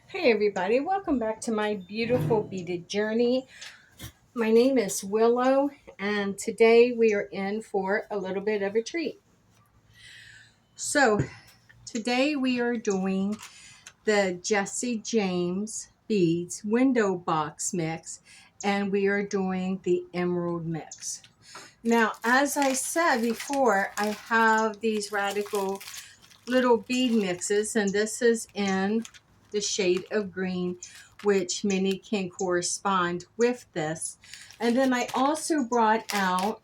Hey everybody, welcome back to my beautiful beaded journey. My name is Willow and today we are in for a little bit of a treat. So today we are doing the Jesse James beads window box mix and we are doing the emerald mix. Now as I said before, I have these radical little bead mixes, and this is in the shade of green, which many can correspond with this. And then I also brought out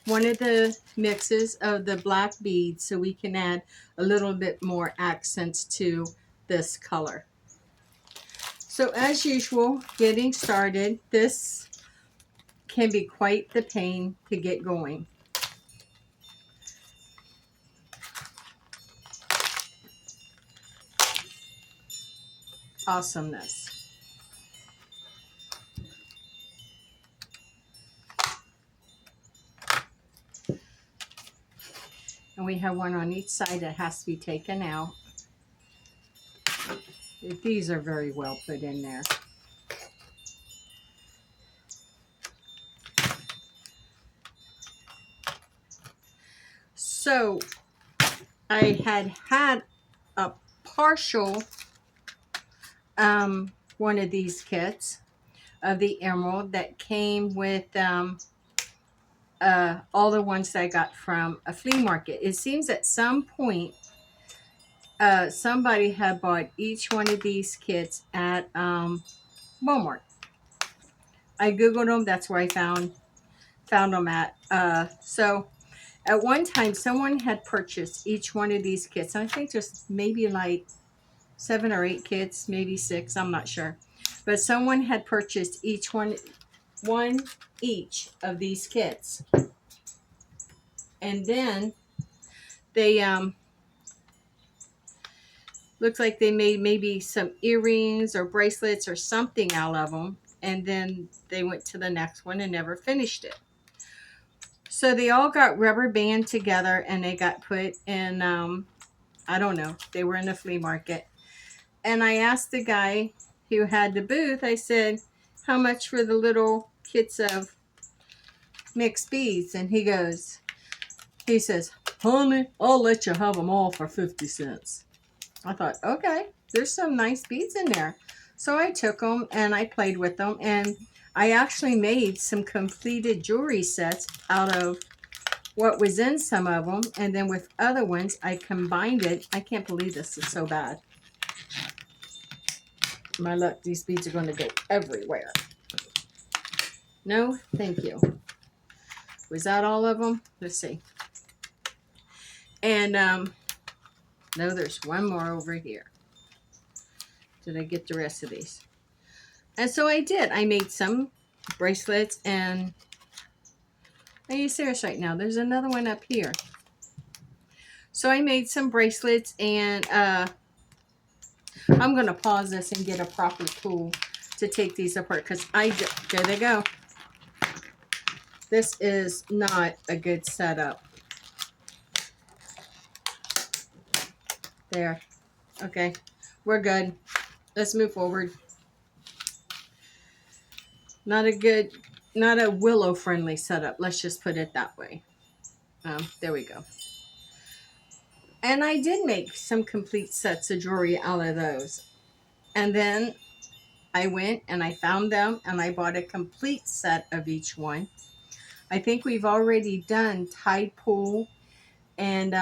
one of the mixes of the black beads so we can add a little bit more accents to this color. So as usual, getting started, this can be quite the pain to get going. Awesomeness. And we have one on each side that has to be taken out. These are very well put in there. So I had a partial one of these kits of the emerald that came with all the ones that I got from a flea market. It seems at some point somebody had bought each one of these kits at Walmart. I googled them. That's where I found them at. So at one time, someone had purchased each one of these kits. I think just maybe like 7 or 8 kits, maybe 6. I'm not sure. But someone had purchased one each of these kits. And then they looks like they made maybe some earrings or bracelets or something out of them. And then they went to the next one and never finished it. So they all got rubber band together and they got put in, I don't know, they were in a flea market. And I asked the guy who had the booth, I said, how much for the little kits of mixed beads? And he says, honey, I'll let you have them all for 50 cents. I thought, okay, there's some nice beads in there. So I took them and I played with them. And I actually made some completed jewelry sets out of what was in some of them. And then with other ones, I combined it. I can't believe this is so bad. My luck, these beads are going to go everywhere. No, thank you. Was that all of them? Let's see. And no, there's one more over here. Did I get the rest of these? And so I did. I made some bracelets, and are you serious right now? There's another one up here. So I made some bracelets, and I'm going to pause this and get a proper tool to take these apart because there they go. This is not a good setup. There. Okay. We're good. Let's move forward. Not a Willow friendly setup. Let's just put it that way. There we go. And I did make some complete sets of jewelry out of those. And then I went and I found them and I bought a complete set of each one. I think we've already done Tide Pool and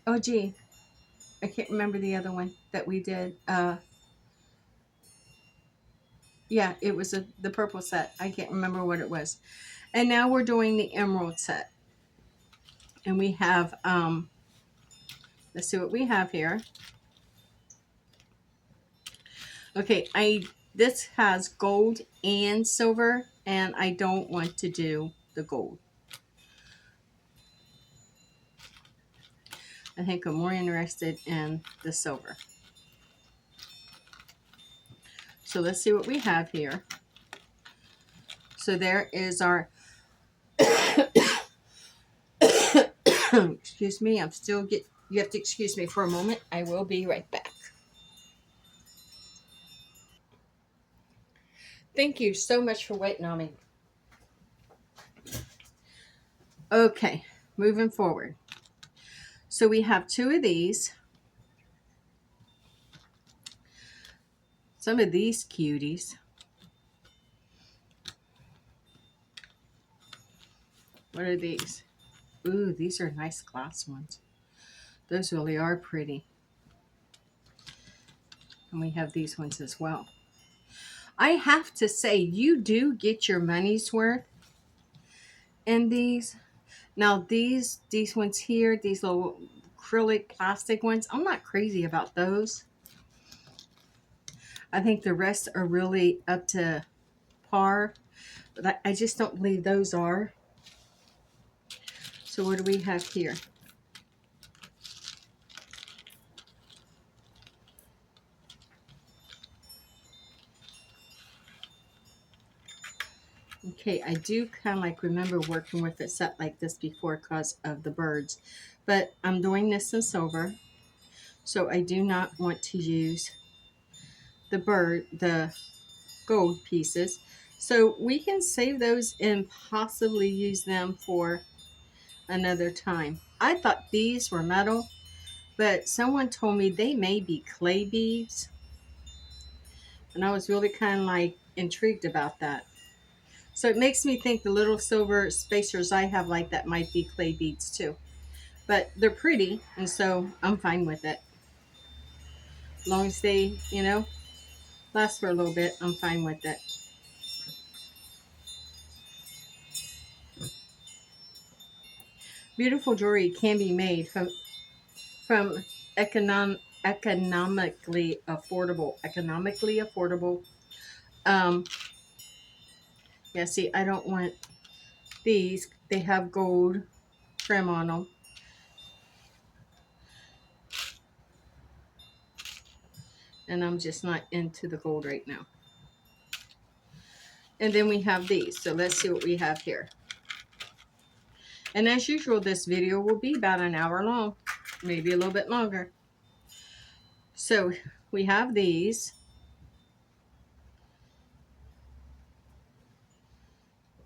oh gee, I can't remember the other one that we did. Yeah, it was the purple set. I can't remember what it was. And now we're doing the emerald set. And we have, let's see what we have here. Okay, this has gold and silver, and I don't want to do the gold. I think I'm more interested in the silver. So let's see what we have here. So there is our, excuse me, I'm still You have to excuse me for a moment. I will be right back. Thank you so much for waiting on me. Okay, moving forward. So we have two of these. Some of these cuties. What are these? Ooh, these are nice glass ones. Those really are pretty. And we have these ones as well. I have to say, you do get your money's worth in these. Now, these ones here, these little acrylic plastic ones, I'm not crazy about those. I think the rest are really up to par. But I just don't believe those are. So what do we have here? Okay, I do kind of like remember working with a set like this before because of the birds. But I'm doing this in silver. So I do not want to use the gold pieces. So we can save those and possibly use them for another time. I thought these were metal, but someone told me they may be clay beads. And I was really kind of like intrigued about that. So it makes me think the little silver spacers I have like that might be clay beads too. But they're pretty, and so I'm fine with it. As long as they, last for a little bit, I'm fine with it. Beautiful jewelry can be made from economically affordable. Um, yeah, see, I don't want these. They have gold trim on them. And I'm just not into the gold right now. And then we have these. So let's see what we have here. And as usual, this video will be about an hour long, maybe a little bit longer. So we have these.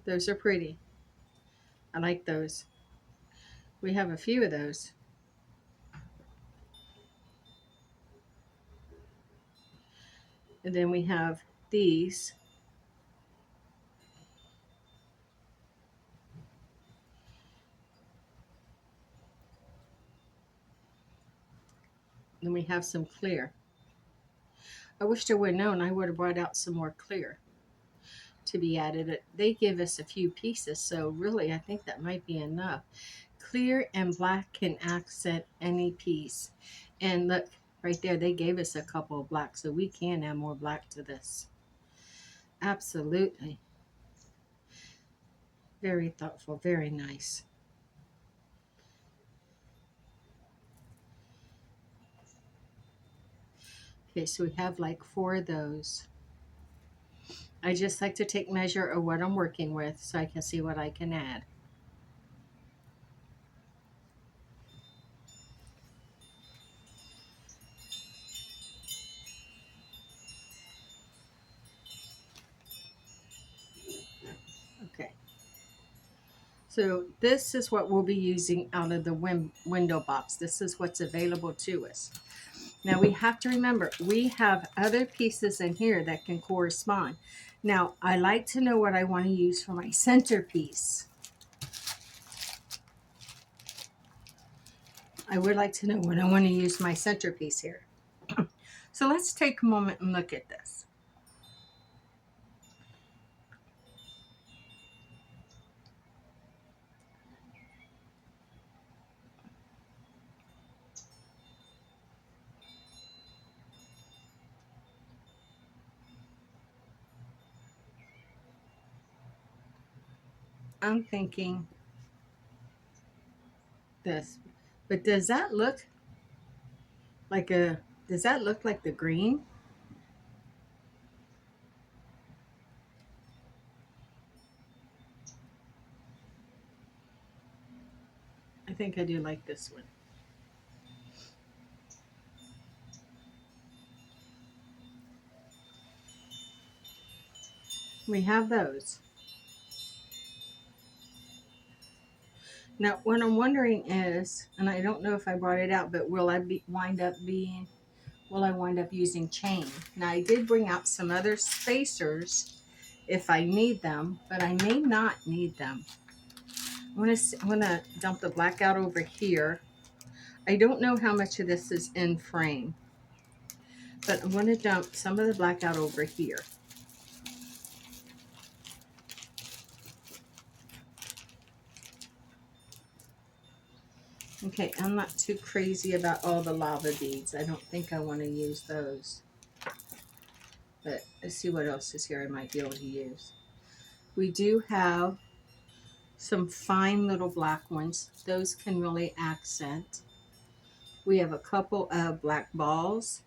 Those are pretty. I like those. We have a few of those. And then we have these. Then we have some clear. I wish I would have known. I would have brought out some more clear to be added. They give us a few pieces, so really I think that might be enough. Clear and black can accent any piece. And look, right there, they gave us a couple of black, so we can add more black to this. Absolutely. Very thoughtful, very nice. Okay, so we have like 4 of those. I just like to take measure of what I'm working with so I can see what I can add. Okay. So this is what we'll be using out of the window box. This is what's available to us. Now we have to remember, we have other pieces in here that can correspond. Now, I like to know what I want to use for my centerpiece. I would like to know what I want to use my centerpiece here. So let's take a moment and look at this. I'm thinking this, but does that look like the green? I think I do like this one. We have those. Now, what I'm wondering is, and I don't know if I brought it out, but will I wind up using chain? Now, I did bring out some other spacers if I need them, but I may not need them. I'm gonna dump the black out over here. I don't know how much of this is in frame, but I'm gonna dump some of the black out over here. Okay, I'm not too crazy about all the lava beads. I don't think I want to use those. But let's see what else is here I might be able to use. We do have some fine little black ones. Those can really accent. We have a couple of black balls.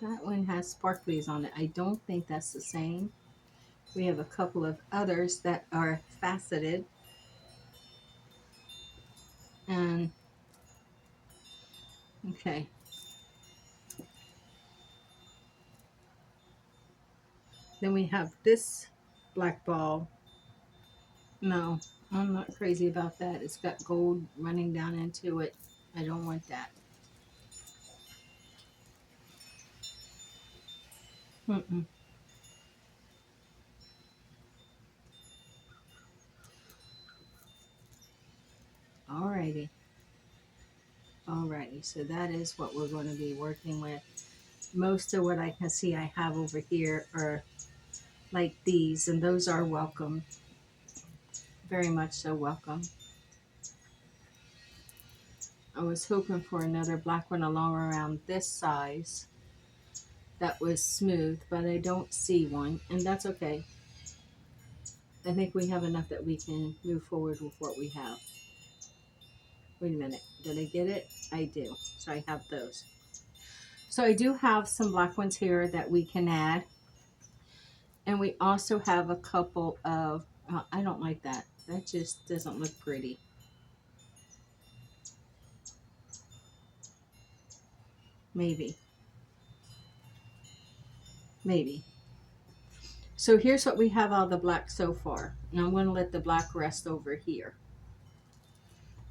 That one has sparklies on it. I don't think that's the same. We have a couple of others that are faceted. And, okay. Then we have this black ball. No, I'm not crazy about that. It's got gold running down into it. I don't want that. Mm-mm. Alrighty. Alrighty, so that is what we're going to be working with. Most of what I can see I have over here are like these, and those are welcome. Very much so welcome. I was hoping for another black one along around this size that was smooth, but I don't see one, and that's okay. I think we have enough that we can move forward with what we have. Wait a minute, did I get it? I do, so I have those. So I do have some black ones here that we can add. And we also have a couple of, I don't like that. That just doesn't look pretty. Maybe. Maybe. So here's what we have out of the black so far. And I'm going to let the black rest over here.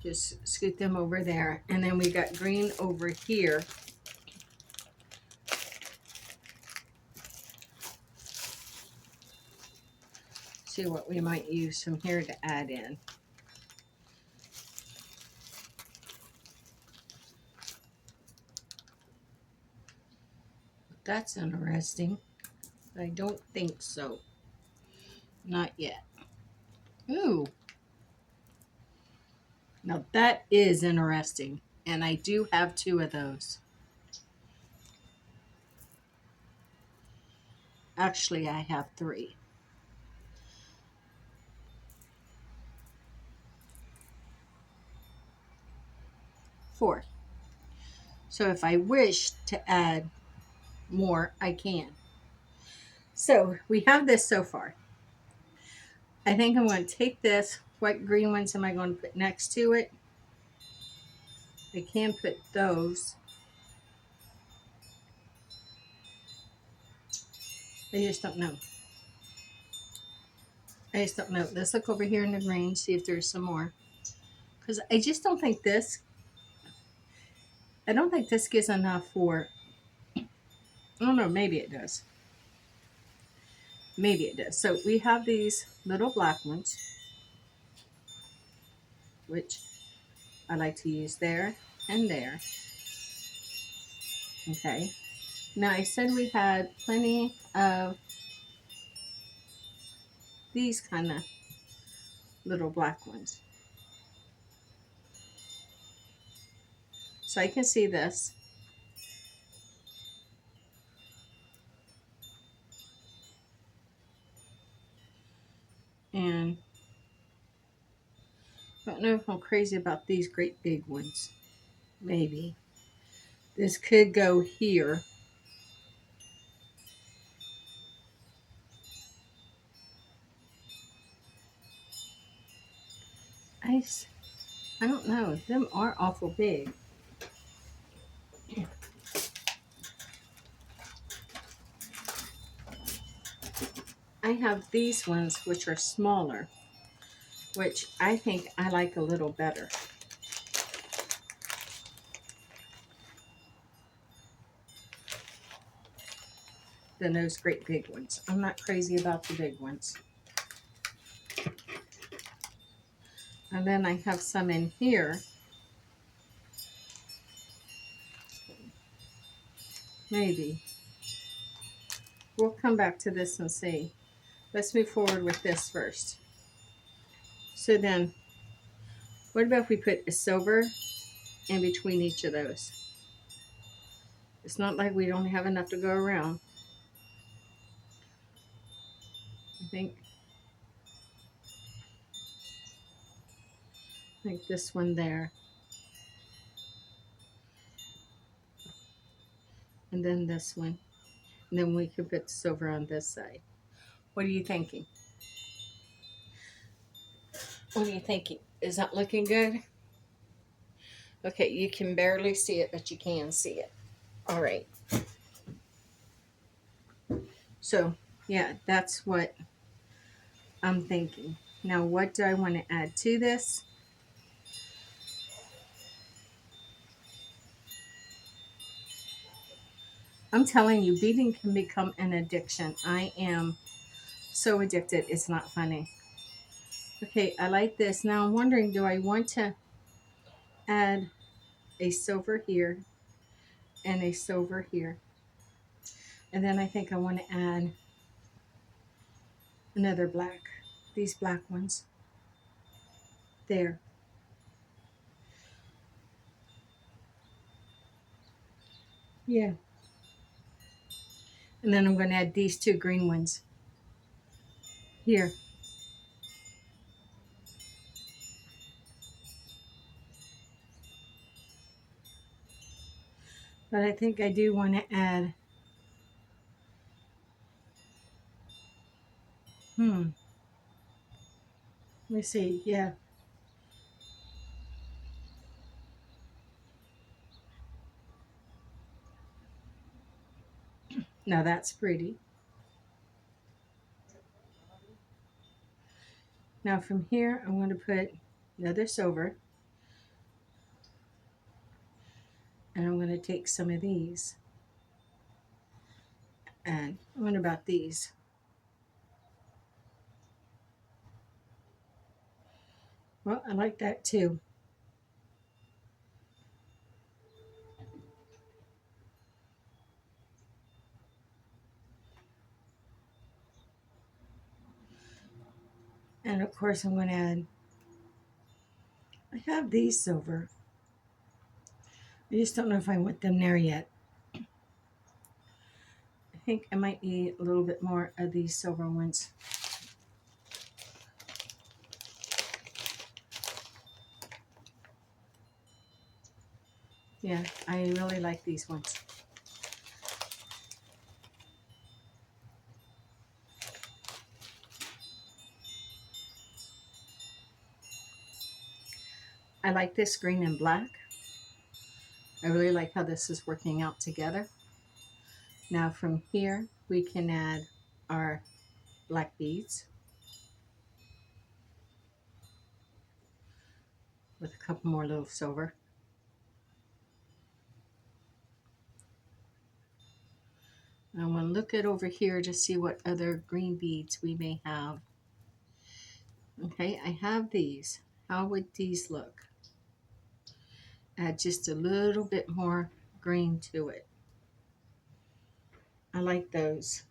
Just scoot them over there. And then we got green over here. See what we might use from here to add in. That's interesting. I don't think so. Not yet. Ooh. Now that is interesting. And I do have two of those. Actually, I have three. Four. So if I wish to add more, I can. So we have this so far. I think I'm going to take this. What green ones am I going to put next to it? I can put those. I just don't know. I just don't know. Let's look over here in the green, see if there's some more. Because I just don't think this, I don't think this gives enough for, I don't know, maybe it does. Maybe it does. So we have these little black ones, which I like to use there and there. Okay. Now I said we had plenty of these kind of little black ones. So I can see this. And I don't know if I'm crazy about these great big ones. Maybe. This could go here. I don't know. Them are awful big. I have these ones which are smaller, which I think I like a little better. Than those great big ones. I'm not crazy about the big ones. And then I have some in here. Maybe. We'll come back to this and see. Let's move forward with this first. So then, what about if we put a silver in between each of those? It's not like we don't have enough to go around. I think this one there. And then this one. And then we could put silver on this side. What are you thinking? What are you thinking? Is that looking good? Okay, you can barely see it, but you can see it. All right. So, yeah, that's what I'm thinking. Now, what do I want to add to this? I'm telling you, beading can become an addiction. I am so addicted, it's not funny. Okay, I like this. Now, I'm wondering, do I want to add a silver here and a silver here? And then I think I want to add another black. These black ones. There. Yeah. And then I'm going to add these two green ones here. But I think I do want to add, let me see, yeah. Now that's pretty. Now from here, I'm going to put another silver. And I'm going to take some of these. And I wonder about these. Well, I like that too. And of course I'm going to add, I have these silver. I just don't know if I want them there yet. I think I might need a little bit more of these silver ones. Yeah, I really like these ones. I like this green and black. I really like how this is working out together. Now from here, we can add our black beads with a couple more little silver. And I'm going to look at over here to see what other green beads we may have. Okay, I have these. How would these look? Add just a little bit more green to it. I like those.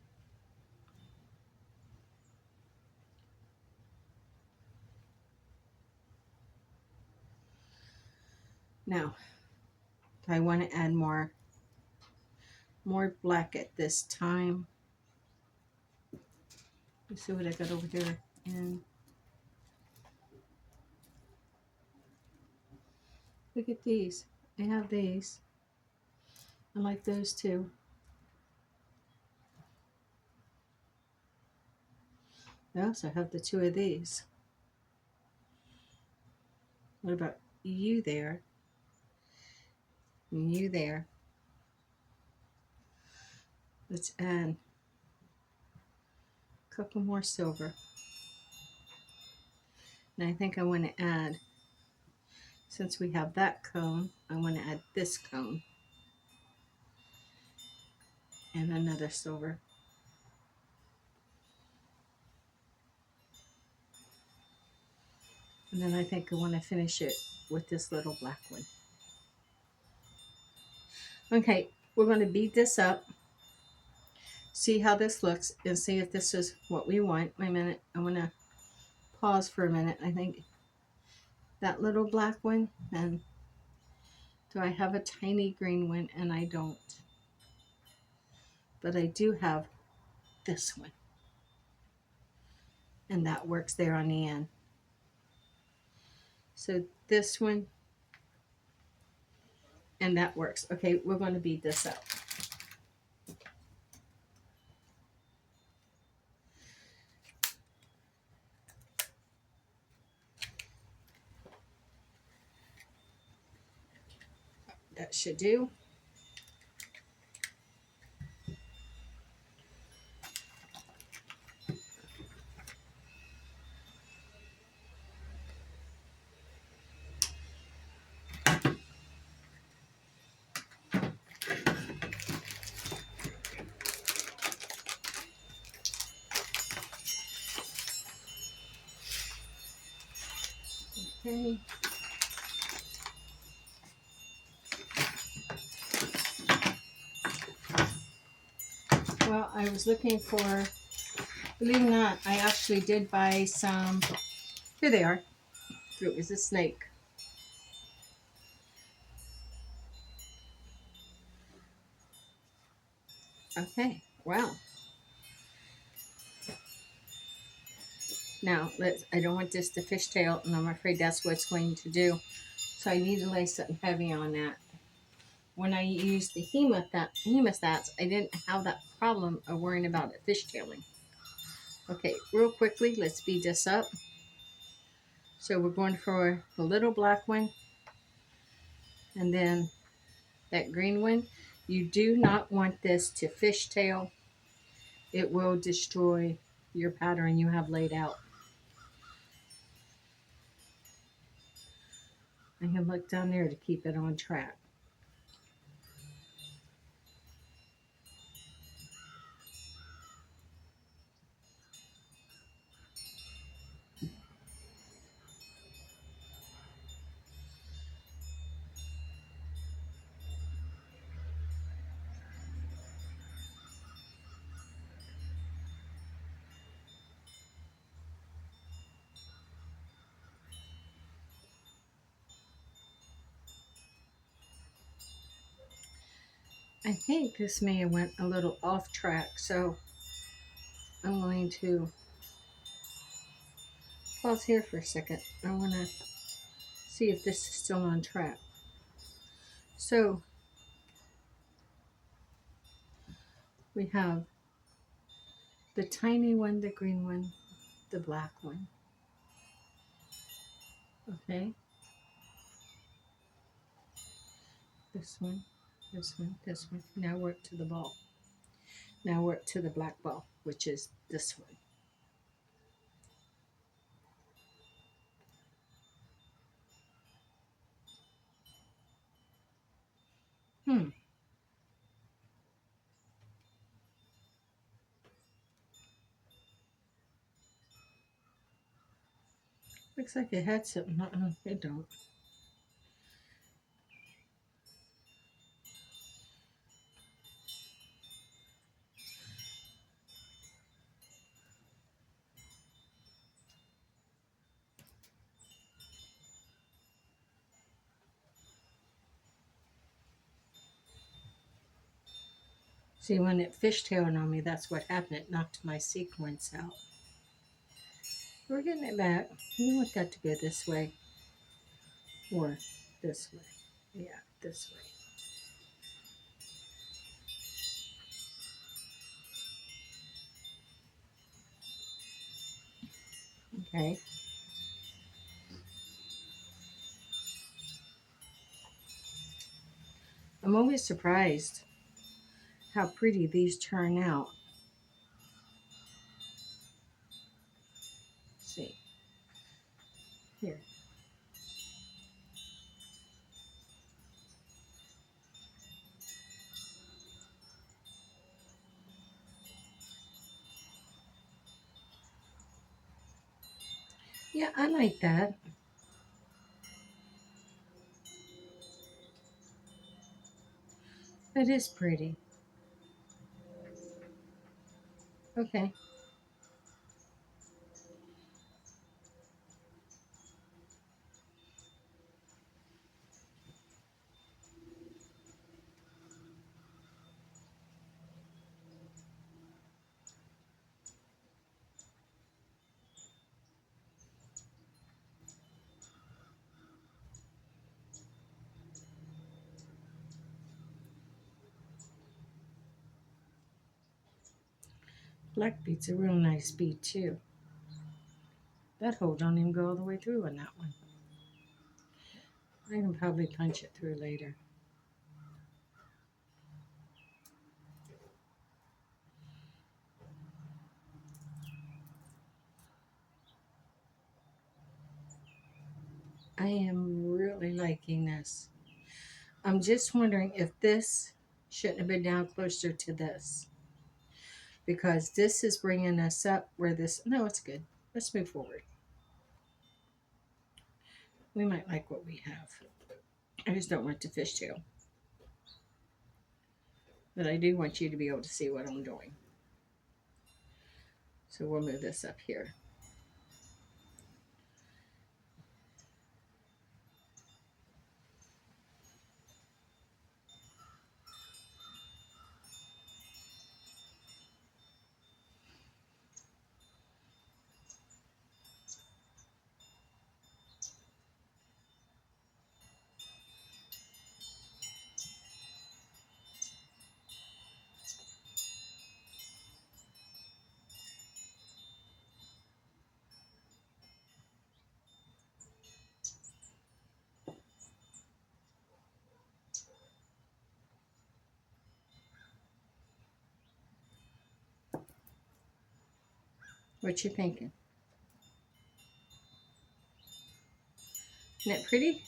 Now, do I want to add more black at this time? Let's see what I got over here. And look at these. I have these. I like those too. I also have the two of these. What about you there? And you there. Let's add a couple more silver. And I think I want to add, since we have that cone, I want to add this cone and another silver. And then I think I want to finish it with this little black one. Okay, we're going to bead this up, see how this looks, and see if this is what we want. Wait a minute, I want to pause for a minute. I think that little black one, and do I have a tiny green one? And I don't. But I do have this one. And that works there on the end. So this one, and that works. Okay, we're going to bead this up. That should do. Okay. Well, I was looking for, believe it or not, I actually did buy some, here they are. It was a snake. Okay, wow. Now, I don't want this to fishtail, and I'm afraid that's what it's going to do. So I need to lay something heavy on that. When I used the hemostats, I didn't have that problem of worrying about it fishtailing. Okay, real quickly, let's speed this up. So we're going for the little black one, and then that green one. You do not want this to fishtail. It will destroy your pattern you have laid out. I can look down there to keep it on track. I think this may have went a little off track, so I'm going to pause here for a second. I want to see if this is still on track. So we have the tiny one, the green one, the black one. Okay. This one, this one, this one. Now work to the ball. Now work to the black ball, which is this one. Looks like it had something. It don't. See, when it fishtailing on me, that's what happened. It knocked my sequence out. We're getting it back. You want that to go this way or this way. Yeah, this way. Okay. I'm always surprised how pretty these turn out. Here. Yeah, I like that. That is pretty. Okay. Black bead's a real nice bead too. That hole don't even go all the way through on that one. I can probably punch it through later. I am really liking this. I'm just wondering if this shouldn't have been down closer to this, because this is bringing us up where this, no, it's good. Let's move forward. We might like what we have. I just don't want to fishtail. But I do want you to be able to see what I'm doing. So we'll move this up here. What you thinking? Isn't it pretty?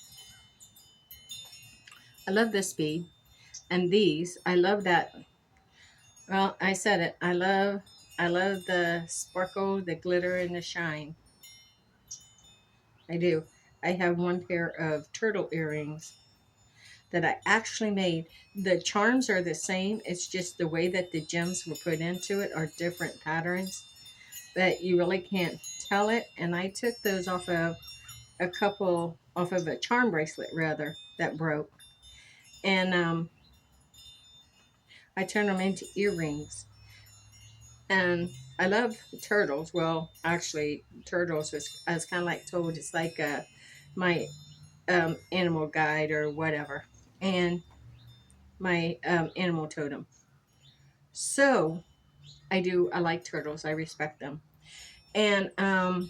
I love this bead. And these, I love that. Well, I said it. I love the sparkle, the glitter, and the shine. I do. I have one pair of turtle earrings that I actually made. The charms are the same. It's just the way that the gems were put into it are different patterns, but you really can't tell it. And I took those off of a charm bracelet rather that broke, and I turned them into earrings. And I love turtles. Well, actually, turtles was, I was kind of like told, it's like my animal guide or whatever, and my animal totem. So I like turtles. I respect them. And I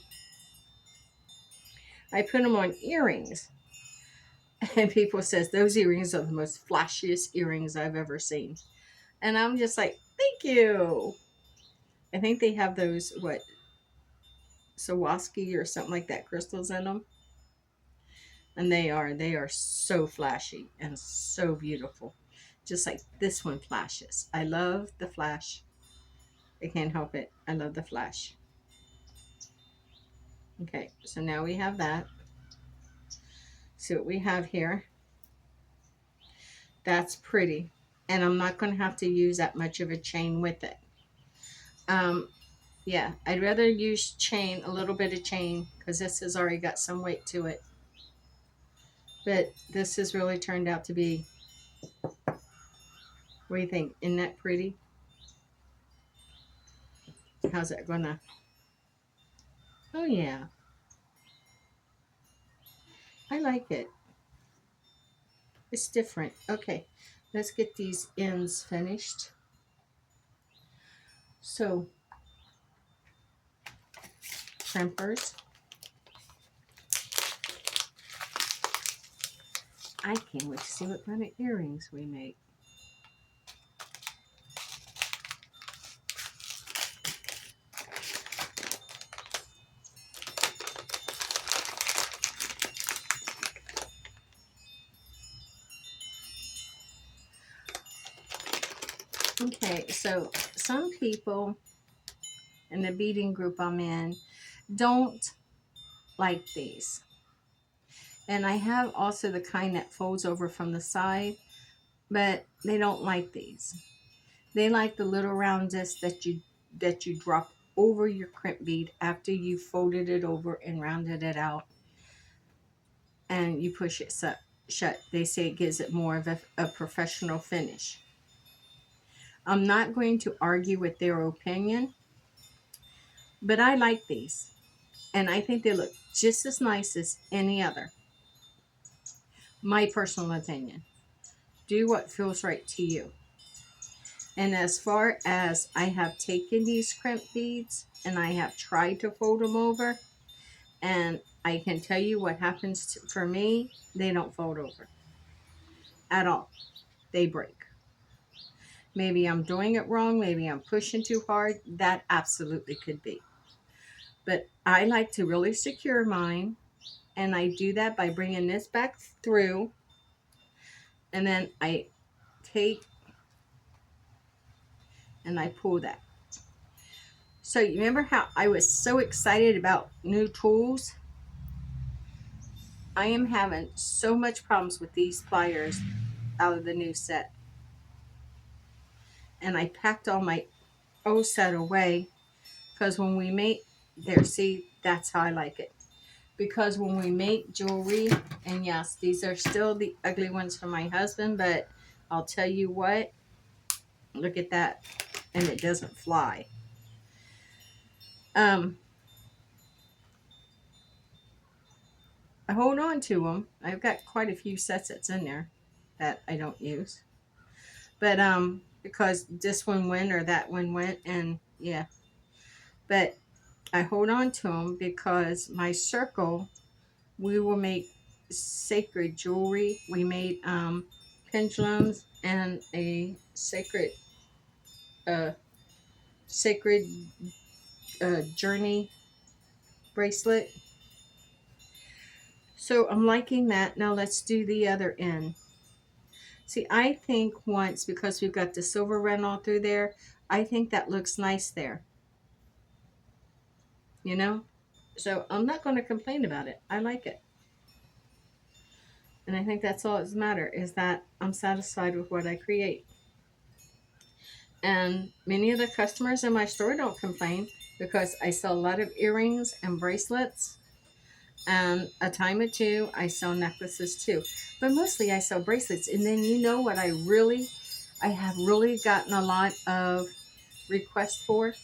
put them on earrings. And people says those earrings are the most flashiest earrings I've ever seen. And I'm just like, thank you. I think they have those, what, Swarovski or something like that, crystals in them. And they are so flashy and so beautiful. Just like this one flashes. I love the flash. I can't help it. I love the flash. Okay, so now we have that. See what we have here. That's pretty. And I'm not going to have to use that much of a chain with it. Yeah, I'd rather use chain, a little bit of chain, because this has already got some weight to it. But this has really turned out to be, what do you think? Isn't that pretty? How's that gonna? Oh yeah, I like it. It's different. Okay, let's get these ends finished. So, crimpers. I can't wait to see what kind of earrings we make. Okay, so some people in the beading group I'm in don't like these. And I have also the kind that folds over from the side, but they don't like these. They like the little round disc that you drop over your crimp bead after you folded it over and rounded it out, and you push it shut. They say it gives it more of a professional finish. I'm not going to argue with their opinion, but I like these, and I think they look just as nice as any other. My personal opinion. Do what feels right to you. And as far as I have taken these crimp beads and I have tried to fold them over, and I can tell you what happens for me, they don't fold over at all. They break. Maybe I'm doing it wrong. Maybe I'm pushing too hard. That absolutely could be. But I like to really secure mine, and I do that by bringing this back through, and then I take and I pull that. So you remember how I was so excited about new tools? I am having so much problems with these pliers out of the new set. And I packed all my old set away because when we make, there, see, that's how I like it. Because when we make jewelry, and yes, these are still the ugly ones for my husband, but I'll tell you what, look at that, and it doesn't fly. I hold on to them. I've got quite a few sets that's in there that I don't use. But because this one went or that one went, and yeah. But I hold on to them because my circle, we will make sacred jewelry. We made pendulums and a uh, sacred journey bracelet. So I'm liking that. Now let's do the other end. See, I think once, because we've got the silver run all through there, I think that looks nice there. You know? So I'm not going to complain about it. I like it. And I think that's all that's matter, is that I'm satisfied with what I create. And many of the customers in my store don't complain because I sell a lot of earrings and bracelets. And a time or two, I sell necklaces too. But mostly I sell bracelets. And then you know what I have really gotten a lot of requests for,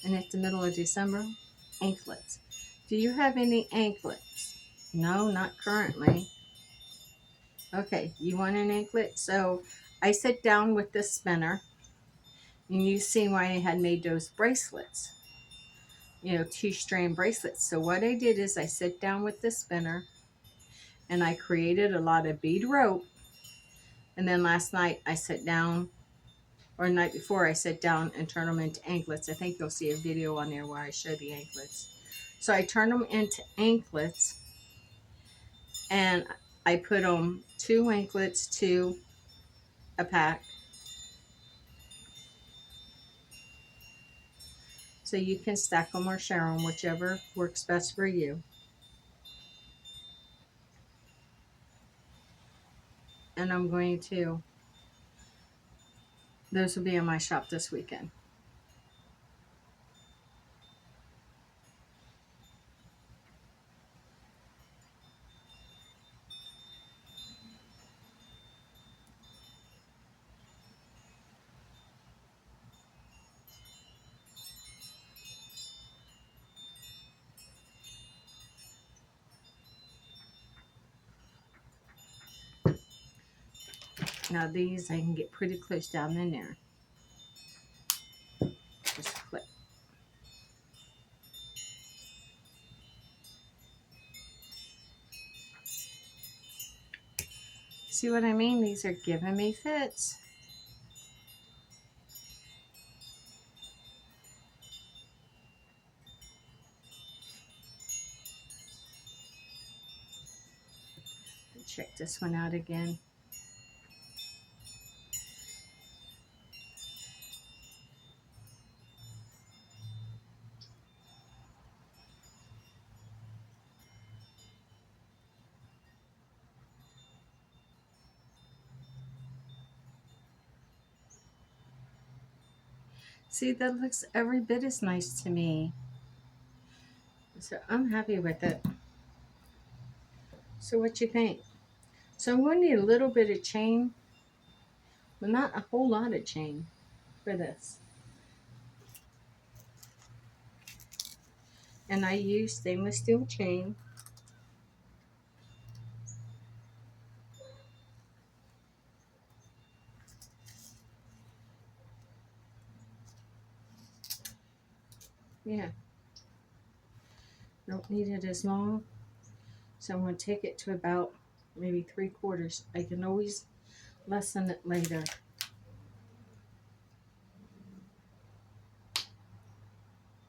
and it's the middle of December, anklets. Do you have any anklets? No, not currently. Okay, you want an anklet? So I sit down with the spinner, and you see why I had made those bracelets, 2-strand bracelets. So what I did is I sit down with the spinner, and I created a lot of bead rope. And then last night I sat down, or the night before I sat down and turned them into anklets. I think you'll see a video on there where I show the anklets. So I turned them into anklets, and I put them 2 anklets to a pack. So you can stack them or share them, whichever works best for you. And I'm going to, those will be in my shop this weekend. Now these I can get pretty close down in there. Just click. See what I mean? These are giving me fits. Check this one out again. See, that looks every bit as nice to me. So I'm happy with it. So what you think? So I'm going to need a little bit of chain, but not a whole lot of chain for this. And I use stainless steel chain. Yeah, don't need it as long. So I'm going to take it to about maybe 3/4. I can always lessen it later.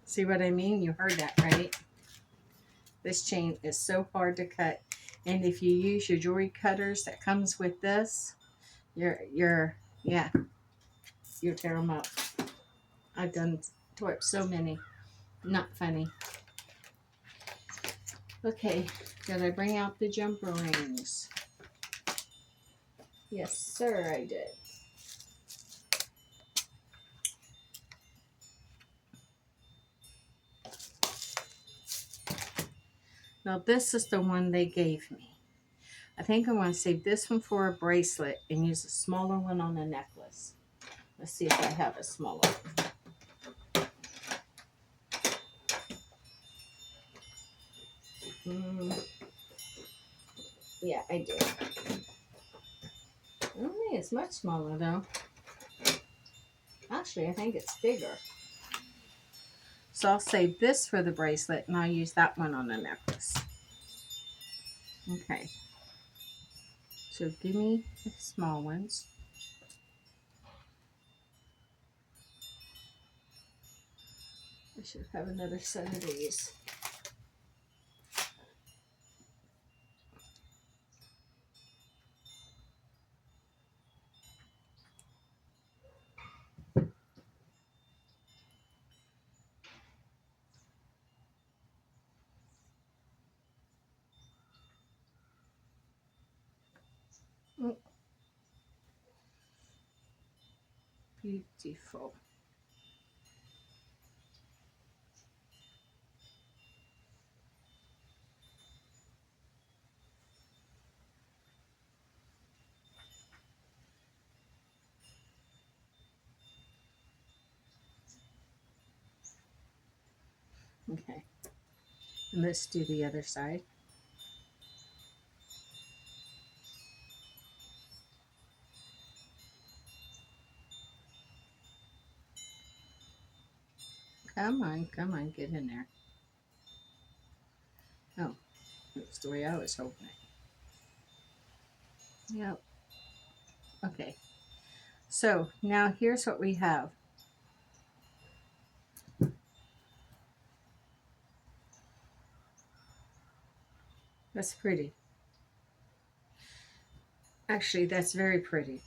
See what I mean? You heard that, right? This chain is so hard to cut. And if you use your jewelry cutters that comes with this, yeah, you tear them up. I've tore up so many. Not funny. Okay, did I bring out the jumper rings? Yes, sir, I did. Now this is the one they gave me. I think I want to save this one for a bracelet and use a smaller one on a necklace. Let's see if I have a smaller one. Yeah, I do. I don't think it's much smaller though. Actually, I think it's bigger. So I'll save this for the bracelet and I'll use that one on the necklace. Okay. So give me the small ones. I should have another set of these. Oh, beautiful. Okay. And let's do the other side. Come on, get in there. Oh, that's the way I was hoping it. Yep. Okay. So now here's what we have. That's pretty. Actually, that's very pretty.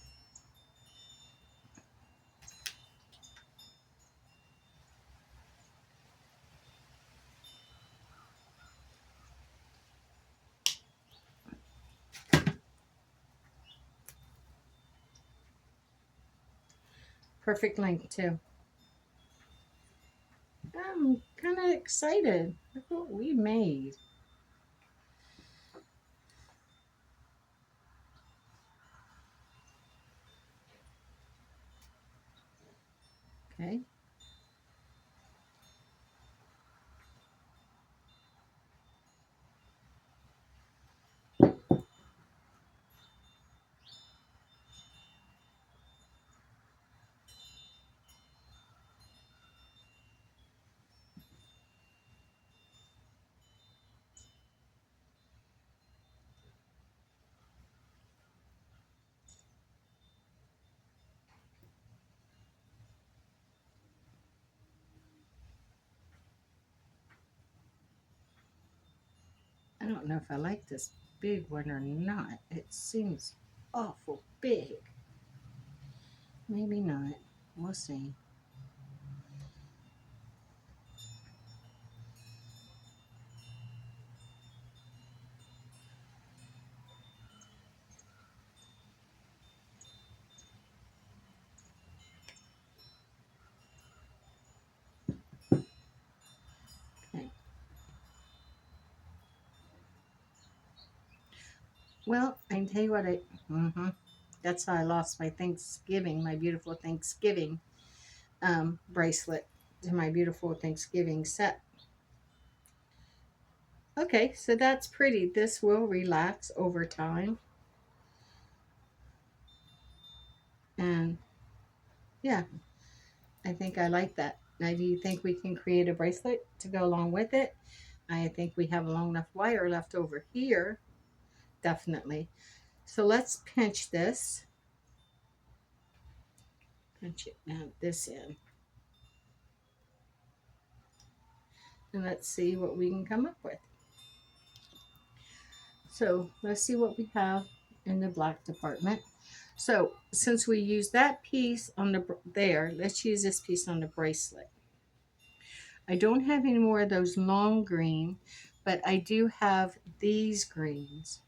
Perfect length too. I'm kind of excited. Look what we made. Okay. I don't know if I like this big one or not. It seems awful big. Maybe not. We'll see. Well, I can tell you what that's how I lost my Thanksgiving, my beautiful Thanksgiving bracelet to my beautiful Thanksgiving set. Okay, so that's pretty. This will relax over time. And yeah, I think I like that. Now, do you think we can create a bracelet to go along with it? I think we have a long enough wire left over here. Definitely. So let's pinch this. Pinch it now this in. And let's see what we can come up with. So let's see what we have in the black department. So since we use that piece on the there, let's use this piece on the bracelet. I don't have any more of those long green, but I do have these greens.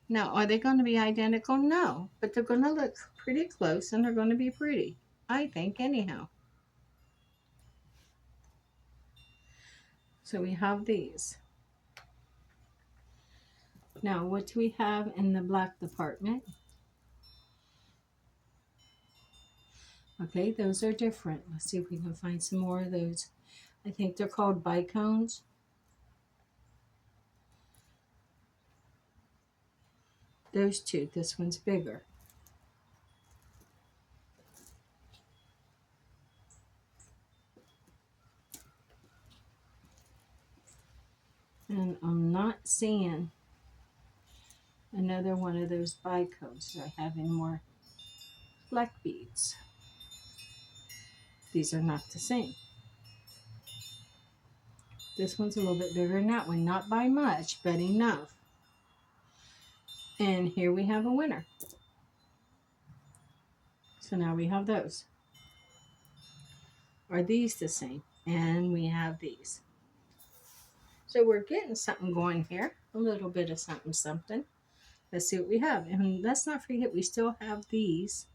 Now, are they going to be identical? No, but they're going to look pretty close and they're going to be pretty, I think, anyhow. So we have these. Now, what do we have in the black department? Okay, those are different. Let's see if we can find some more of those. I think they're called bicones. Those two. This one's bigger. And I'm not seeing another one of those bicones. Do I have any more black beads? These are not the same. This one's a little bit bigger than that one. Not by much, but enough. And here we have a winner. So now we have those. Are these the same? And we have these. So we're getting something going here. A little bit of something, something. Let's see what we have. And let's not forget, we still have these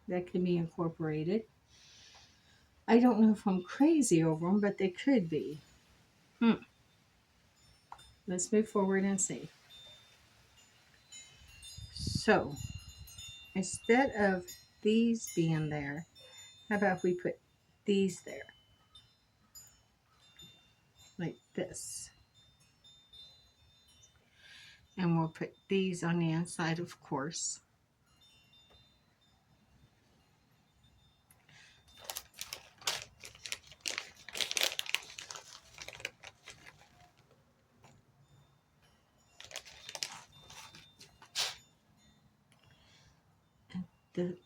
that can be incorporated. I don't know if I'm crazy over them, but they could be. Let's move forward and see. So, instead of these being there, how about we put these there? Like this. And we'll put these on the inside, of course.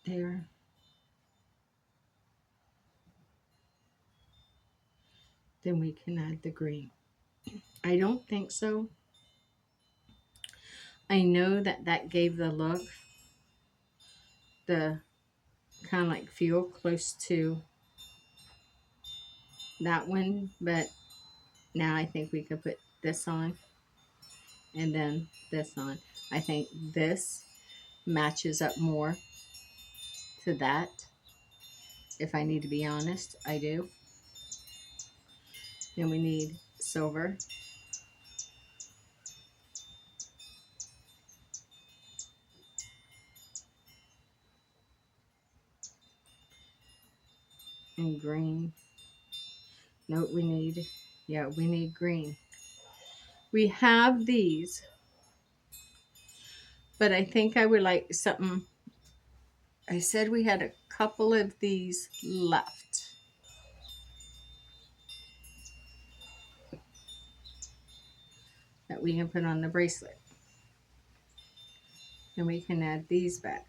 There. Then we can add the green. I don't think so. I know that that gave the look, the kind of like feel close to that one, but now I think we could put this on and then this on. I think this matches up more to that. If I need to be honest, I do. Then we need silver. And green. No, we need green. We have these, but I think I would like something. I said we had a couple of these left. That we can put on the bracelet. And we can add these back.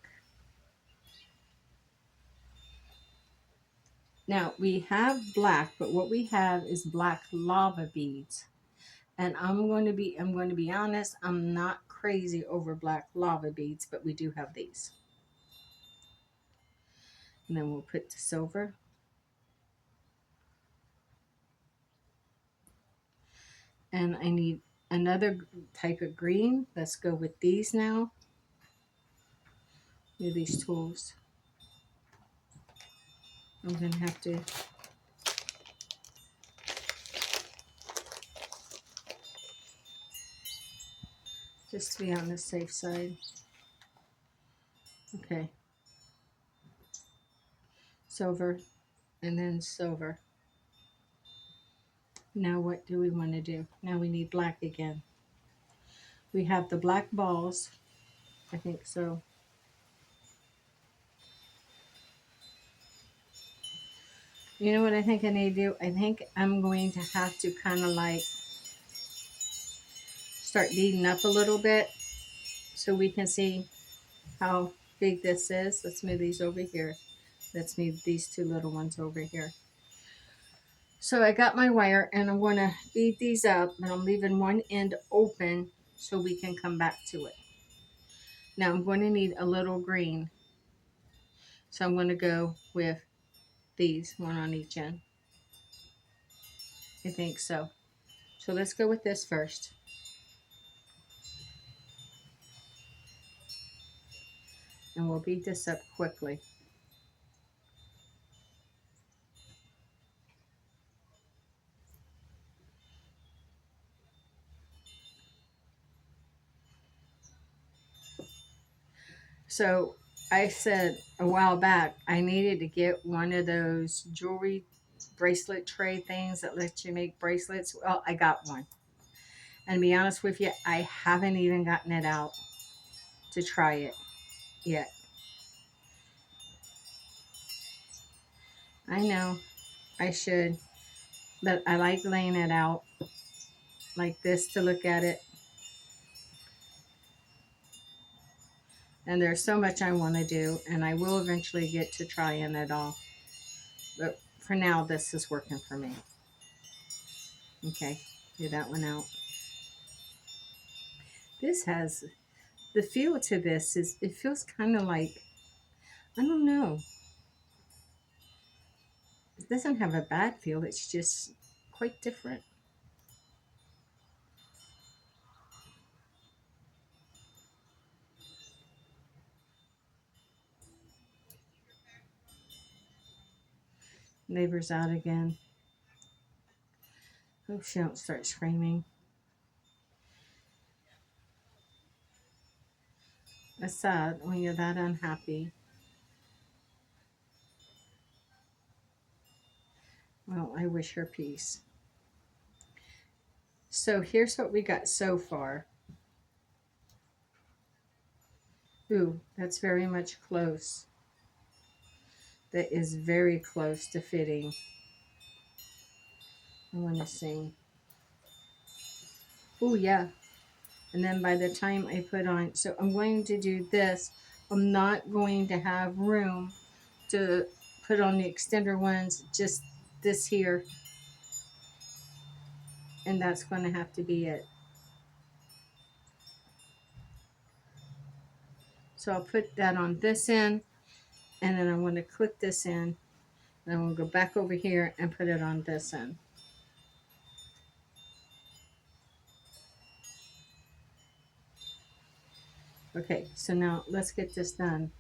Now we have black, but what we have is black lava beads. And I'm going to be honest, I'm not crazy over black lava beads, but we do have these. And then we'll put the silver. And I need another type of green. Let's go with these now. With these tools. I'm going to have to just to be on the safe side. Okay. Silver and then silver. Now what do we want to do? Now we need black again. We have the black balls. I think so. You know what I think I need to do? I think I'm going to have to kind of like start beading up a little bit so we can see how big this is. Let's move these over here. Let's move these two little ones over here. So I got my wire and I'm going to bead these up, but I'm leaving one end open so we can come back to it. Now I'm going to need a little green. So I'm going to go with these, one on each end. I think so. So let's go with this first. And we'll bead this up quickly. So I said a while back I needed to get one of those jewelry bracelet tray things that lets you make bracelets. Well, I got one. And to be honest with you, I haven't even gotten it out to try it yet. I know I should, but I like laying it out like this to look at it. And there's so much I want to do, and I will eventually get to trying it all. But for now, this is working for me. Okay, do that one out. This has, the feel to this is, it feels kind of like, I don't know. It doesn't have a bad feel, it's just quite different. Neighbor's out again. Hope she don't start screaming. It's sad when you're that unhappy. Well, I wish her peace. So here's what we got so far. Ooh, that's very much close. That is very close to fitting. I want to see. Oh, yeah. And then by the time I put on, so I'm going to do this. I'm not going to have room to put on the extender ones, just this here. And that's going to have to be it. So I'll put that on this end, and then I'm going to clip this in, and I'm going to go back over here and put it on this end. Okay, so now let's get this done.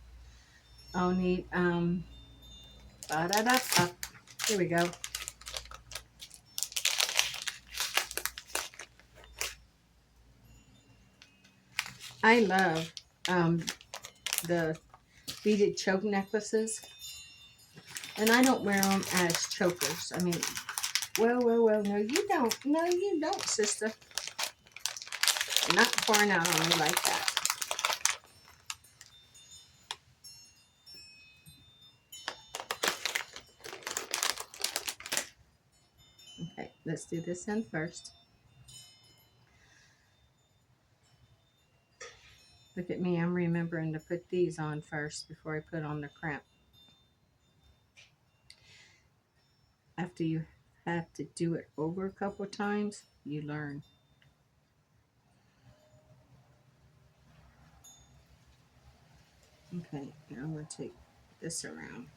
I'll need, here we go. I love the beaded choke necklaces, and I don't wear them as chokers. I mean, well, no you don't. No you don't, sister. You're not pouring out on me like that. Okay, let's do this end first. Look at me, I'm remembering to put these on first before I put on the crimp. After you have to do it over a couple times, you learn. Okay, now I'm going to take this around.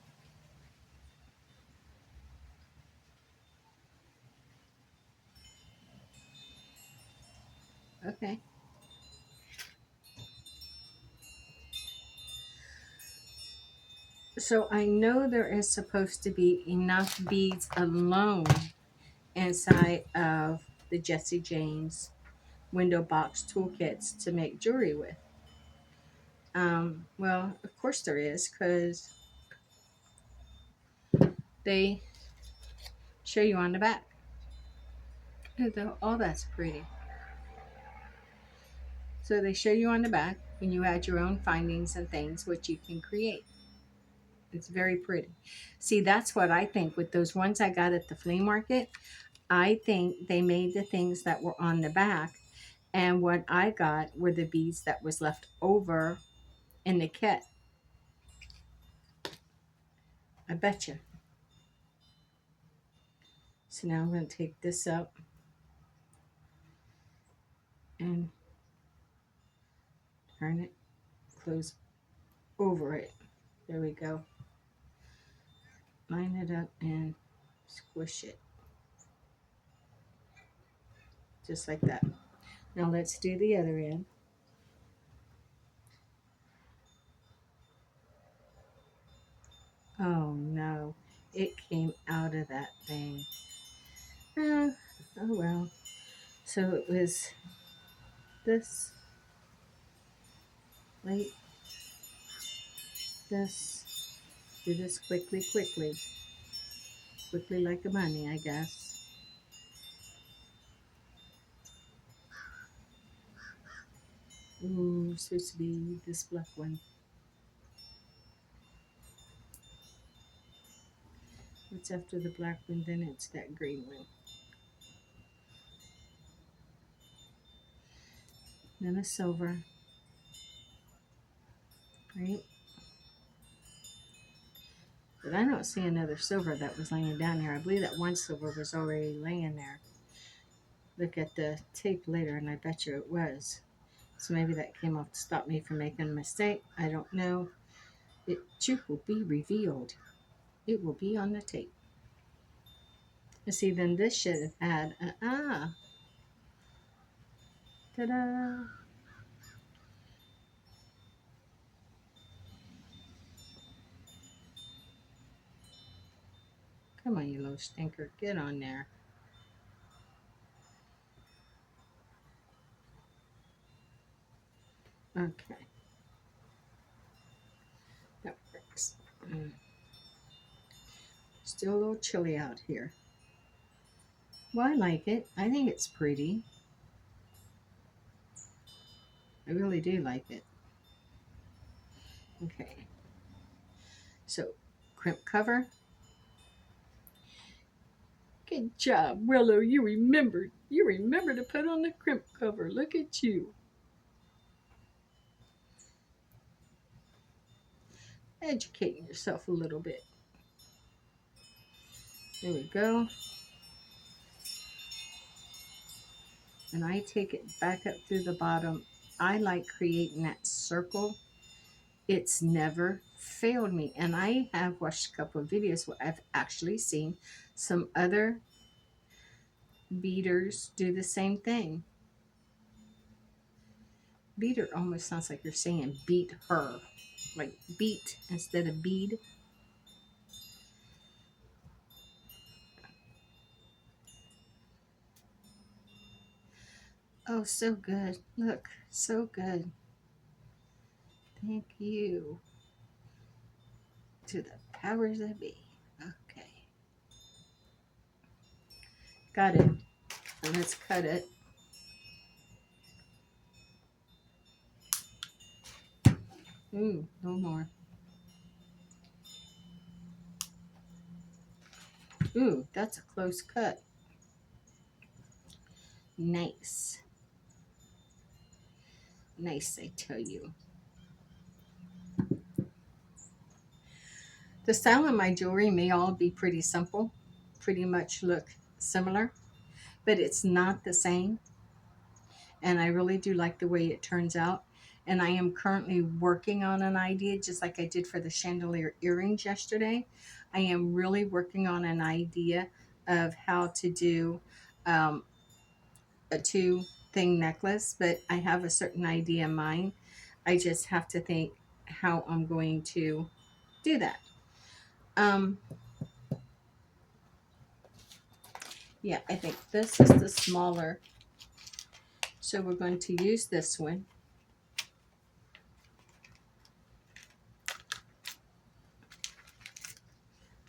Okay. So I know there is supposed to be enough beads alone inside of the Jesse James window box toolkits to make jewelry with. Well, of course there is, because they show you on the back. Oh, that's pretty. So they show you on the back, and you add your own findings and things which you can create. It's very pretty. See, that's what I think with those ones I got at the flea market. I think they made the things that were on the back, and what I got were the beads that was left over in the kit. I bet you. So now I'm going to take this up and turn it, close over it. There we go. Line it up and squish it. Just like that. Now let's do the other end. Oh no, it came out of that thing. Oh well. So it was this, like this. Do this quickly, quickly. Quickly like a bunny, I guess. Ooh, supposed to be this black one. What's after the black one? Then it's that green one. Then a silver. Right? But I don't see another silver that was laying down here. I believe that one silver was already laying there. Look at the tape later, and I bet you it was. So maybe that came off to stop me from making a mistake. I don't know. It too will be revealed. It will be on the tape. You see, then this should have had ta-da. Come on, you little stinker. Get on there. Okay. That works. Still a little chilly out here. Well, I like it. I think it's pretty. I really do like it. Okay. So, crimp cover. Good job, Willow. You remembered. You remember to put on the crimp cover. Look at you. Educating yourself a little bit. There we go. And I take it back up through the bottom. I like creating that circle. It's never failed me. And I have watched a couple of videos where I've actually seen some other beaders do the same thing. Beater almost sounds like you're saying beat her. Like beat instead of bead. Oh, so good. Look, so good. Thank you to the powers that be. Okay. Got it. And let's cut it. Ooh, no more. Ooh, that's a close cut. Nice. Nice, I tell you. The style of my jewelry may all be pretty simple, pretty much look similar, but it's not the same. And I really do like the way it turns out. And I am currently working on an idea, just like I did for the chandelier earrings yesterday. I am really working on an idea of how to do a two-thing necklace, but I have a certain idea in mind. I just have to think how I'm going to do that. Um, yeah, I think this is the smaller So we're going to use this one.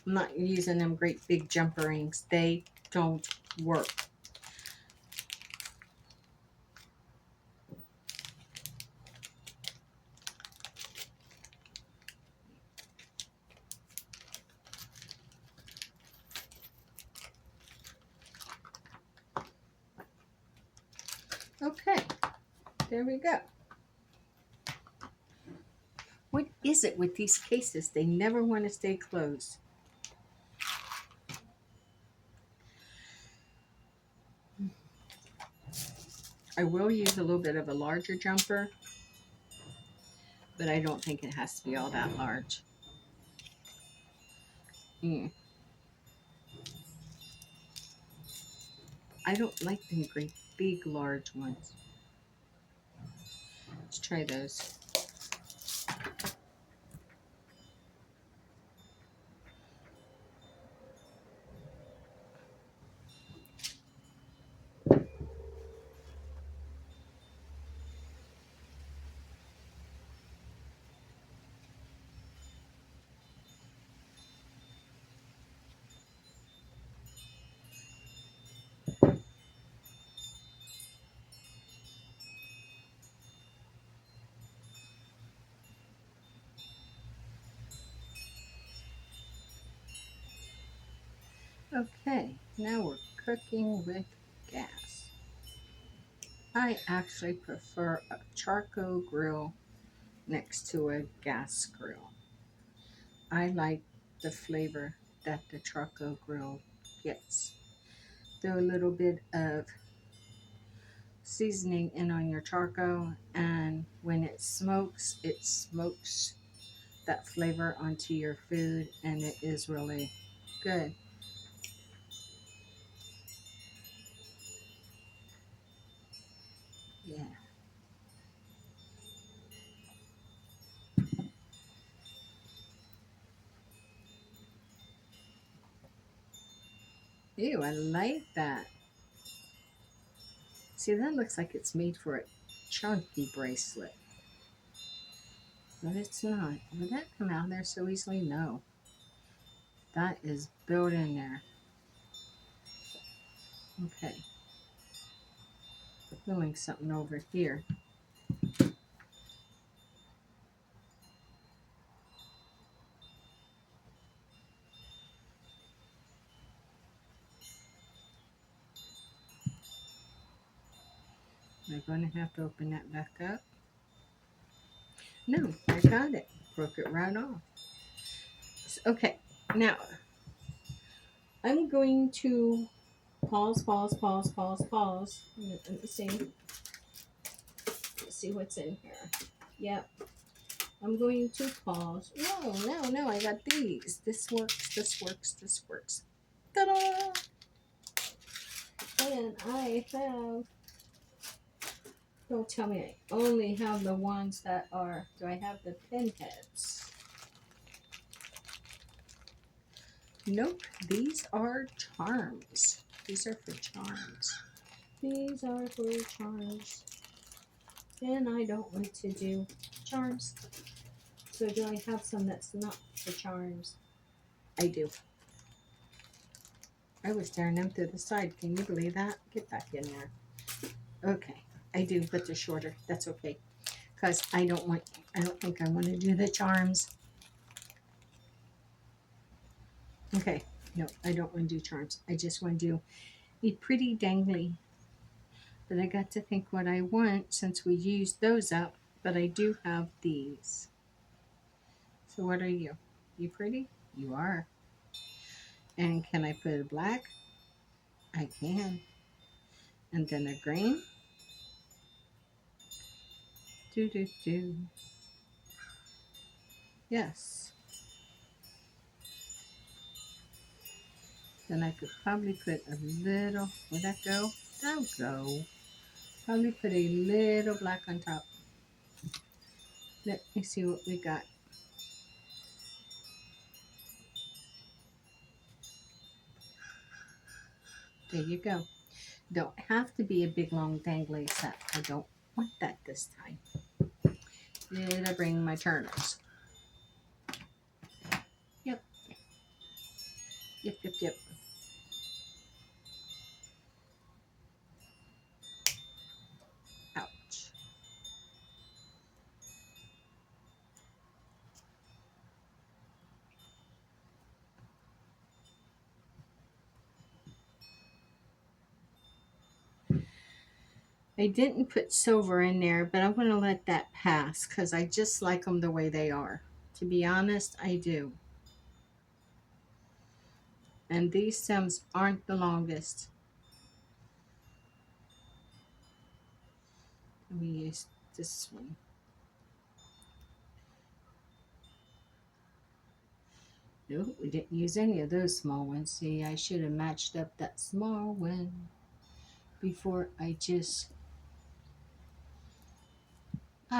I'm not using them great big jumper rings. They don't work. Okay, there we go. What is it with these cases? They never want to stay closed. I will use a little bit of a larger jumper, but I don't think it has to be all that large. I don't like them great big large ones. Let's try those. Okay, now we're cooking with gas. I actually prefer a charcoal grill next to a gas grill. I like the flavor that the charcoal grill gets. Throw a little bit of seasoning in on your charcoal, and when it smokes that flavor onto your food, and it is really good. Yeah. Ew, I like that. See, that looks like it's made for a chunky bracelet. But it's not. Would that come out there so easily? No. That is built in there. Okay. Feeling something over here. I'm going to have to open that back up. No, I got it. Broke it right off. Okay, now I'm going to pause. Let me see. Let's see what's in here. Yep. I'm going to pause. Whoa, no, I got these. This works. Ta-da! And I have, don't tell me I only have the ones that are, do I have the pinheads? Nope, these are charms. These are for charms. These are for charms. And I don't want to do charms. So do I have some that's not for charms? I do. I was tearing them through the side. Can you believe that? Get back in there. Okay, I do, but they're shorter. That's okay. Because I don't think I want to do the charms. Okay, no, I don't want to do charms. I just want to do a pretty dangly. But I got to think what I want since we used those up. But I do have these. So what are you? You pretty? You are. And can I put a black? I can. And then a green. Do. Yes. Then I could probably put a little, would that go? That'll go. Probably put a little black on top. Let me see what we got. There you go. Don't have to be a big long dangly set. I don't want that this time. Did I bring my turners? Yep. Yep, yep, yep. Ouch. I didn't put silver in there, but I'm going to let that pass because I just like them the way they are. To be honest, I do. And these stems aren't the longest. Let me use this one. Nope, we didn't use any of those small ones. See, I should have matched up that small one before I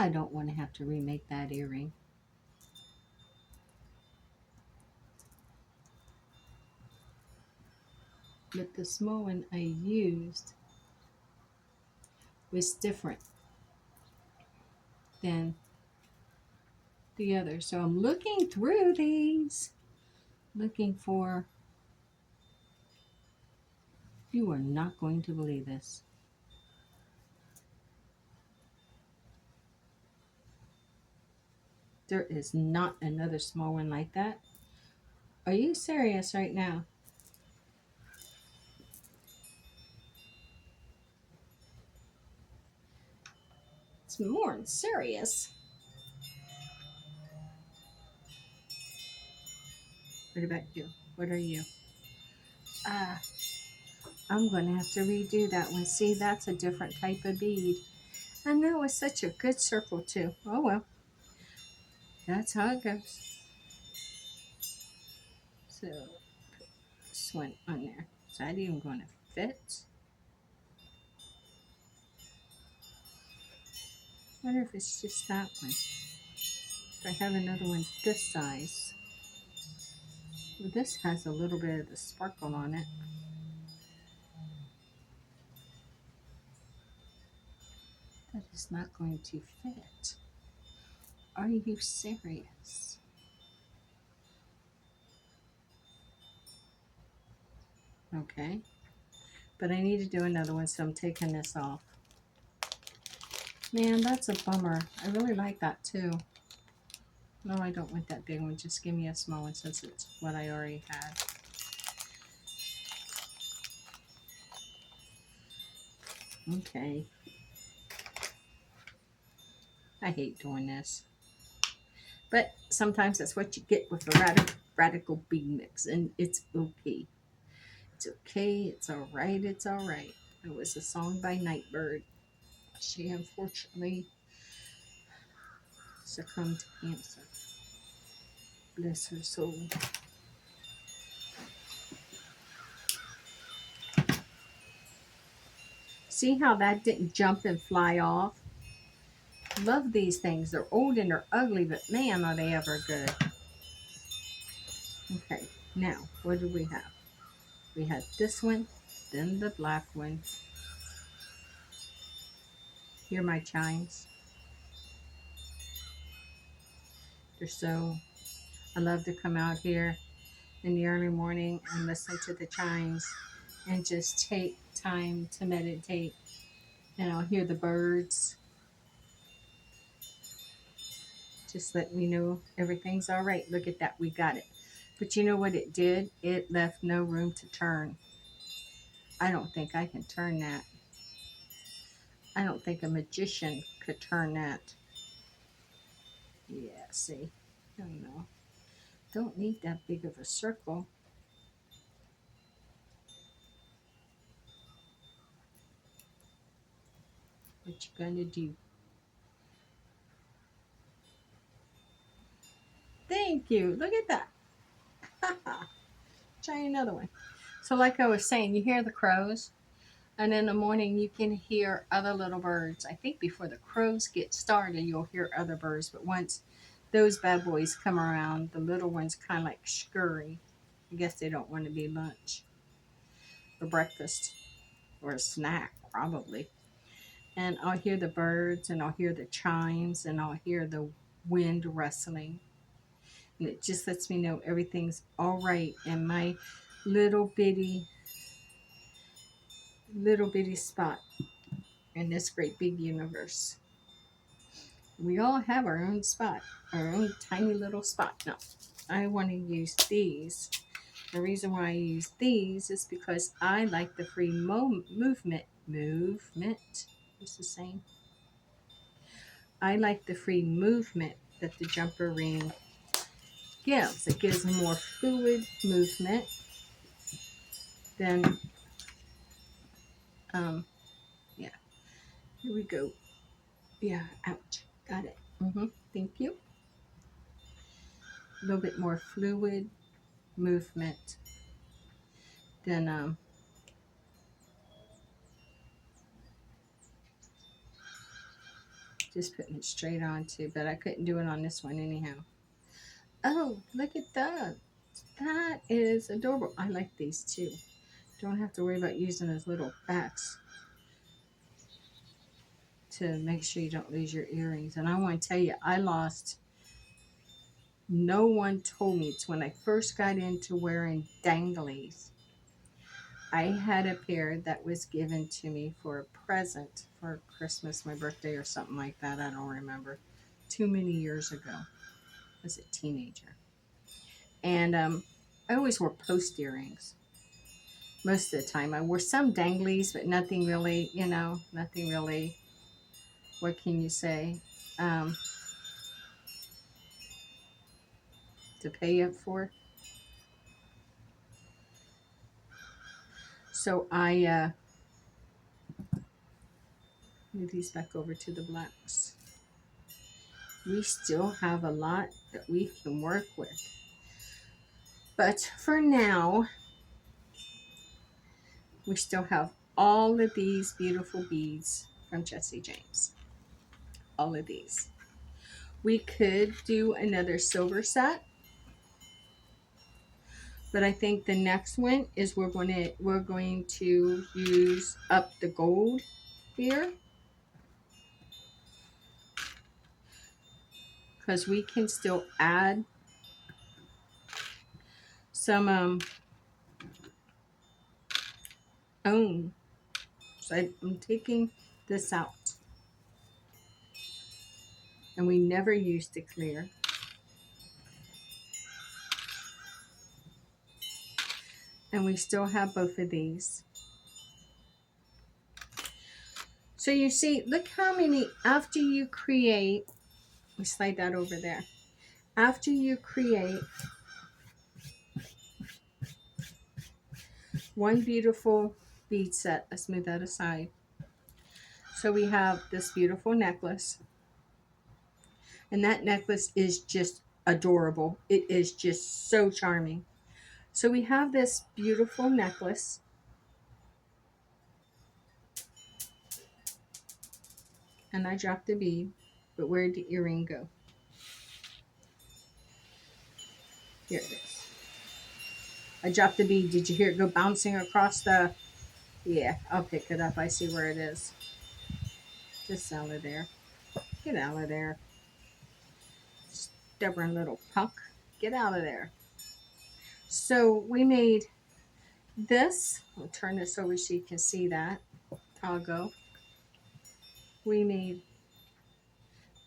don't want to have to remake that earring. But the small one I used was different than the other. So I'm looking through these, looking for, you are not going to believe this. There is not another small one like that. Are you serious right now? It's more than serious. What about you? What are you? Ah, I'm going to have to redo that one. See, that's a different type of bead. And that was such a good circle too. Oh well, that's how it goes. So, this one on there. Is that even going to fit? I wonder if it's just that one. If I have another one this size. Well, this has a little bit of the sparkle on it. That is not going to fit. Are you serious? Okay. But I need to do another one, so I'm taking this off. Man, that's a bummer. I really like that too. No, I don't want that big one. Just give me a small one since it's what I already had. Okay. I hate doing this. But sometimes that's what you get with a radical bead mix, and it's okay. It's okay, it's alright, it's alright. It was a song by Nightbird. She unfortunately succumbed to cancer. Bless her soul. See how that didn't jump and fly off? Love these things. They're old and they're ugly, but man, are they ever good. Okay, now, what do we have? We had this one, then the black one. Hear my chimes? They're so, I love to come out here in the early morning and listen to the chimes and just take time to meditate. And I'll hear the birds. Just let me know everything's all right. Look at that, we got it. But you know what it did? It left no room to turn. I don't think I can turn that. I don't think a magician could turn that. Yeah, see? I don't know. Don't need that big of a circle. What you gonna do? Thank you. Look at that. Try another one. So like I was saying, you hear the crows, and in the morning you can hear other little birds. I think before the crows get started, you'll hear other birds, but once those bad boys come around, the little ones kind of like scurry. I guess they don't want to be lunch or breakfast. or a snack probably. And I'll hear the birds and I'll hear the chimes and I'll hear the wind rustling. And it just lets me know everything's all right in my little bitty spot in this great big universe. We all have our own spot, our own tiny little spot. Now, I want to use these. The reason why I use these is because I like the free movement. What's the saying? I like the free movement that the jumper ring gives. It gives a more fluid movement than, yeah, here we go. Yeah, ouch, got it. Thank you. A little bit more fluid movement than, just putting it straight onto, but I couldn't do it on this one anyhow. Oh, look at that. That is adorable. I like these too. Don't have to worry about using those little backs to make sure you don't lose your earrings. And I want to tell you, no one told me. It's when I first got into wearing danglies. I had a pair that was given to me for a present for Christmas, my birthday, or something like that. I don't remember. Too many years ago. I was a teenager. And I always wore post earrings. Most of the time. I wore some danglies, but nothing really, nothing really, what can you say, to pay up for. So I move these back over to the blacks. We still have a lot that we can work with. But for now, we still have all of these beautiful beads from Jesse James. All of these. We could do another silver set, but I think the next one is we're going to use up the gold here, because we can still add some own. So I'm taking this out, and we never used the clear. And we still have both of these. So you see, look how many, after you create, we slide that over there. After you create one beautiful bead set, let's move that aside. So we have this beautiful necklace. And that necklace is just adorable. It is just so charming. So we have this beautiful necklace. And I dropped the bead. But where'd the earring go? Here it is. I dropped the bead. Did you hear it go bouncing across the... Yeah, I'll pick it up. I see where it is. Just out of there. Get out of there. Stubborn little punk. Get out of there. So we made this. I'll turn this over so you can see that. Toggle. We made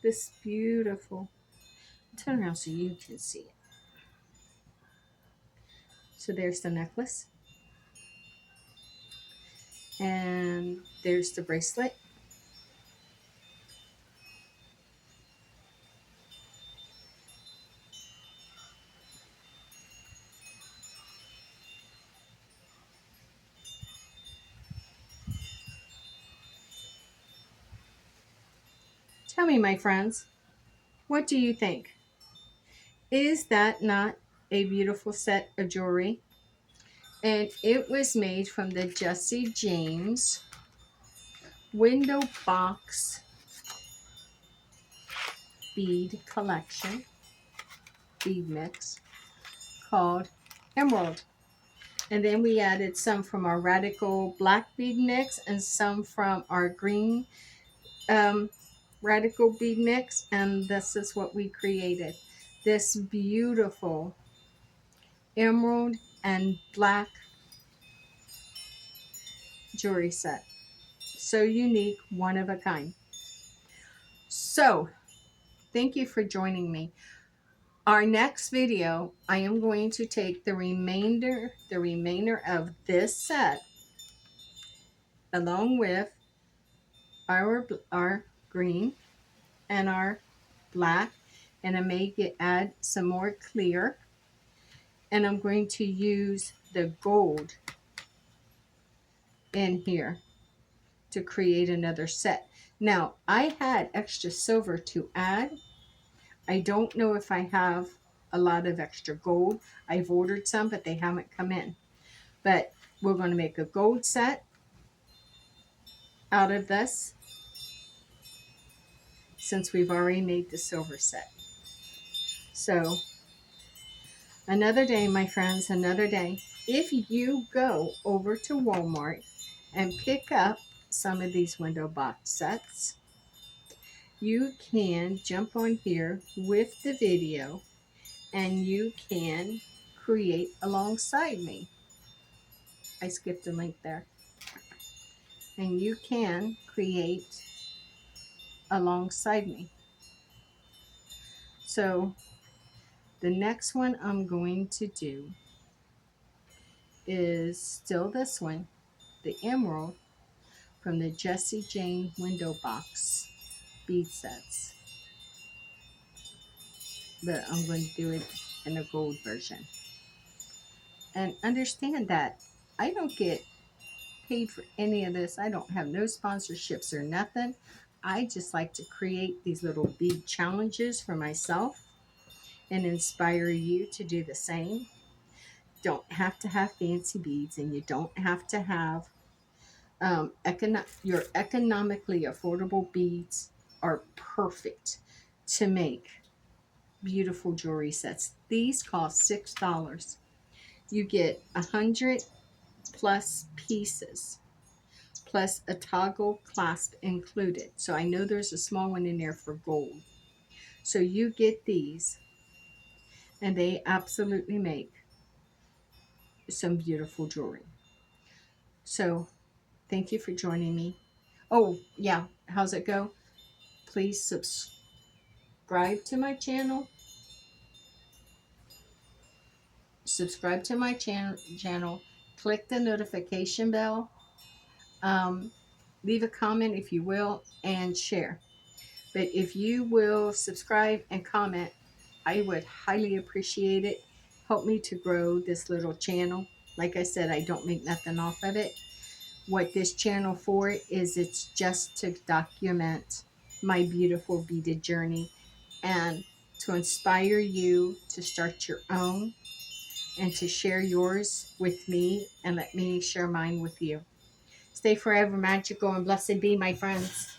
this beautiful... Turn around so you can see it. So there's the necklace. And there's the bracelet. Tell me, my friends, what do you think? Is that not a beautiful set of jewelry? And it was made from the Jesse James window box bead collection, bead mix, called Emerald. And then we added some from our radical black bead mix and some from our green um, radical bead mix. And this is what we created. This beautiful emerald and black jewelry set. So unique, one of a kind. So thank you for joining me. Our next video, I am going to take the remainder of this set along with our green and our black, and I may add some more clear, and I'm going to use the gold in here to create another set. Now, I had extra silver to add. I don't know if I have a lot of extra gold. I've ordered some, but they haven't come in. But we're going to make a gold set out of this since we've already made the silver set. So another day, my friends, another day. If you go over to Walmart and pick up some of these window box sets, you can jump on here with the video and you can create alongside me. I skipped a link there. And you can create alongside me. So the next one I'm going to do is still this one, the emerald from the Jessie Jane window box bead sets. But I'm going to do it in a gold version. And understand that I don't get paid for any of this. I don't have no sponsorships or nothing. I just like to create these little bead challenges for myself and inspire you to do the same. Don't have to have fancy beads, and you don't have to have your economically affordable beads are perfect to make beautiful jewelry sets. These cost $6. You get 100 plus pieces plus a toggle clasp included. So I know there's a small one in there for gold. So you get these, and they absolutely make some beautiful jewelry. So thank you for joining me. Oh yeah, how's it go? Please subscribe to my channel. Subscribe to my channel. Click the notification bell. Leave a comment if you will, and share. But if you will subscribe and comment, I would highly appreciate it. Help me to grow this little channel. Like I said, I don't make nothing off of it. What this channel for is, it's just to document my beautiful beaded journey and to inspire you to start your own and to share yours with me and let me share mine with you. Stay forever magical and blessed be, my friends.